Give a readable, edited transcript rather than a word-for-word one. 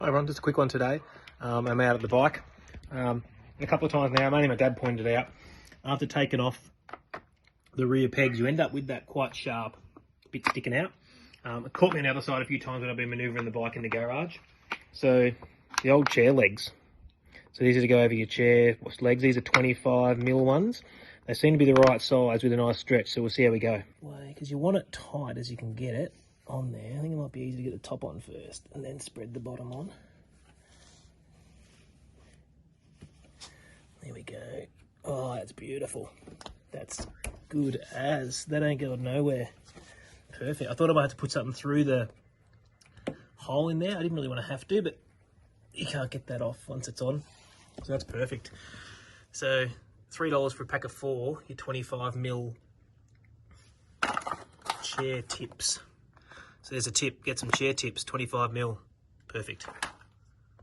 Hi everyone, just a quick one today. I'm out at the bike. A couple of times now, mainly my dad pointed it out. After taking off the rear pegs, you end up with that quite sharp bit sticking out. It caught me on the other side a few times when I've been manoeuvring the bike in the garage. So the old chair legs. So these are to go over your chair legs. These are 25mm ones. They seem to be the right size with a nice stretch, so we'll see how we go. Because you want it tight as you can get it on there. I think it might be easy to get the top on first and then spread the bottom on. There we go. Oh, that's beautiful. That's good as. That ain't going nowhere. Perfect. I thought I might have to put something through the hole in there. I didn't really want to have to, but you can't get that off once it's on. So that's perfect. So $3 for a pack of 4, your 25mm chair tips. So there's a tip, get some chair tips, 25mm. Perfect.